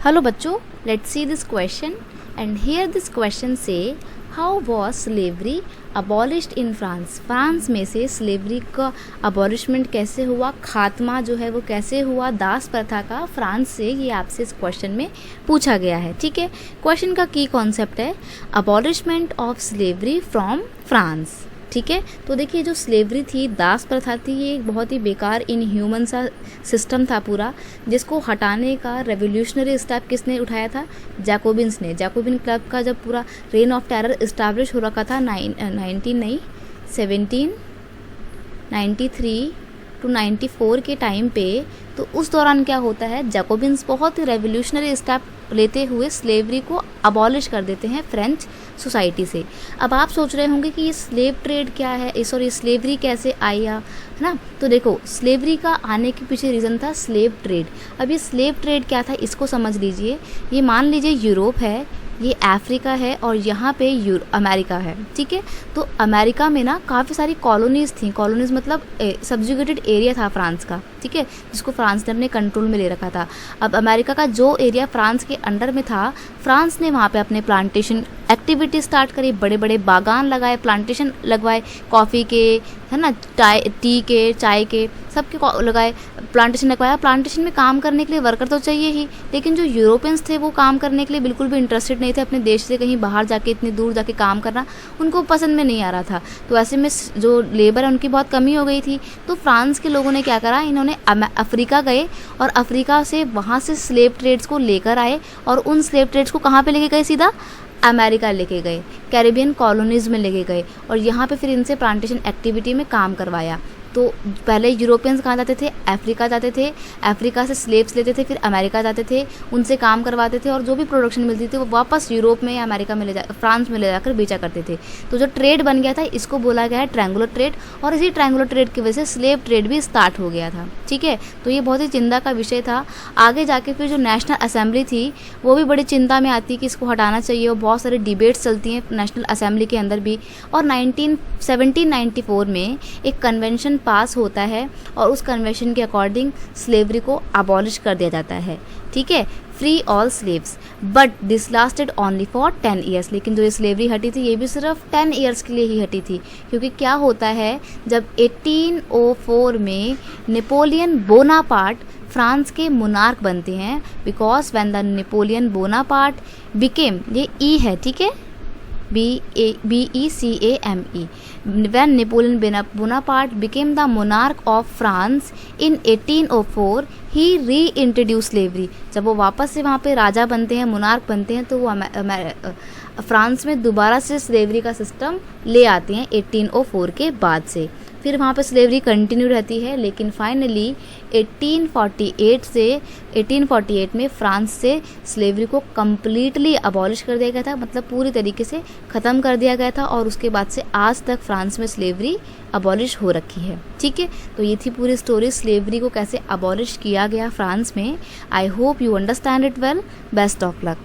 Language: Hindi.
हेलो बच्चों, let's see this question and here this question से how was slavery abolished in France. France में से स्लेवरी का अबॉलिशमेंट कैसे हुआ, खात्मा जो है वो कैसे हुआ दास प्रथा का फ्रांस से, ये आपसे इस क्वेश्चन में पूछा गया है। ठीक है, क्वेश्चन का की कॉन्सेप्ट है abolishment of slavery from France. ठीक है, तो देखिए जो स्लेवरी थी, दास प्रथा थी, ये एक बहुत ही बेकार इनह्यूमन सा सिस्टम था पूरा, जिसको हटाने का रेवोल्यूशनरी स्टेप किसने उठाया था? जैकोबिन्स ने। जैकोबिन क्लब का जब पूरा रेन ऑफ टेरर इस्टेब्लिश हो रखा था 1793 टू 94 के टाइम पे, तो उस दौरान क्या होता है, जैकोबिन्स बहुत ही रेवोल्यूशनरी स्टेप लेते हुए स्लेवरी को अबॉलिश कर देते हैं फ्रेंच सोसाइटी से। अब आप सोच रहे होंगे कि ये स्लेव ट्रेड क्या है, सॉरी स्लेवरी कैसे आई है ना। तो देखो, स्लेवरी का आने के पीछे रीज़न था स्लेव ट्रेड। अब ये स्लेव ट्रेड क्या था इसको समझ लीजिए। ये मान लीजिए यूरोप है, ये अफ्रीका है और यहाँ पे अमेरिका है। ठीक है, तो अमेरिका में ना काफ़ी सारी कॉलोनीज़ थी। कॉलोनीज़ मतलब सब्जुगेटेड एरिया था फ्रांस का, ठीक है, जिसको फ्रांस ने अपने कंट्रोल में ले रखा था। अब अमेरिका का जो एरिया फ्रांस के अंडर में था, फ्रांस ने वहाँ पे अपने प्लांटेशन एक्टिविटी स्टार्ट करी, बड़े बड़े बागान लगाए, प्लांटेशन लगवाए, कॉफ़ी के, है ना, टी के, चाय के, सबके लगाए, प्लांटेशन लगवाया। प्लांटेशन में काम करने के लिए वर्कर तो चाहिए ही, लेकिन जो यूरोपियंस थे वो काम करने के लिए बिल्कुल भी इंटरेस्टेड नहीं थे। अपने देश से कहीं बाहर जाके इतनी दूर जाके काम करना उनको पसंद में नहीं आ रहा था। तो ऐसे में जो लेबर है उनकी बहुत कमी हो गई थी। तो फ्रांस के लोगों ने क्या करा, इन्होंने अफ्रीका गए और अफ्रीका से वहाँ से स्लेव ट्रेड्स को लेकर आए और उन स्लेव ट्रेड्स को कहाँ पे लेके गए, सीधा अमेरिका लेके गए, कैरिबियन कॉलोनीज़ में लेके गए और यहाँ पे फिर इनसे प्लांटेशन एक्टिविटी में काम करवाया। तो पहले यूरोपियंस कहाँ जाते थे, अफ्रीका जाते थे, अफ्रीका से स्लेव्स लेते थे, फिर अमेरिका जाते थे, उनसे काम करवाते थे और जो भी प्रोडक्शन मिलती थी वो वापस यूरोप में या अमेरिका में फ्रांस में ले जाकर बेचा करते थे। तो जो ट्रेड बन गया था इसको बोला गया है ट्रायंगुलर ट्रेड, और इसी ट्रायंगुलर ट्रेड की वजह से स्लेव ट्रेड भी स्टार्ट हो गया था। ठीक है, तो ये बहुत ही चिंता का विषय था। आगे जाके फिर जो नेशनल असेंबली थी वो भी बड़ी चिंता में आती कि इसको हटाना चाहिए, और बहुत सारी डिबेट्स चलती हैं नेशनल असेंबली के अंदर भी। और 1794 में एक कन्वेंशन पास होता है और उस कन्वेंशन के अकॉर्डिंग स्लेवरी को अबॉलिश कर दिया जाता है। ठीक है, free all slaves, but this lasted only for 10 years. लेकिन जो ये स्लेवरी हटी थी ये भी सिर्फ 10 ईयर्स के लिए ही हटी थी, क्योंकि क्या होता है, जब 1804 में नेपोलियन बोनापार्ट फ्रांस के मोनार्क बनते हैं, because when the Napoleon Bonaparte became, ये ई है, ठीक है, BECAME, when Napoleon Bonaparte became the monarch of France in 1804, he reintroduced slavery। जब वो वापस से वहाँ पे राजा बनते हैं, मोनार्क बनते हैं, तो वो फ्रांस में दोबारा से स्लेवरी का सिस्टम ले आते हैं 1804 के बाद से। फिर वहाँ पे स्लेवरी कंटिन्यू रहती है, लेकिन फाइनली 1848 में फ्रांस से स्लेवरी को कम्प्लीटली अबॉलिश कर दिया गया था, मतलब पूरी तरीके से ख़त्म कर दिया गया था। और उसके बाद से आज तक फ्रांस में स्लेवरी अबॉलिश हो रखी है। ठीक है, तो ये थी पूरी स्टोरी, स्लेवरी को कैसे अबॉलिश किया गया फ्रांस में। I hope you understand it well. Best of luck.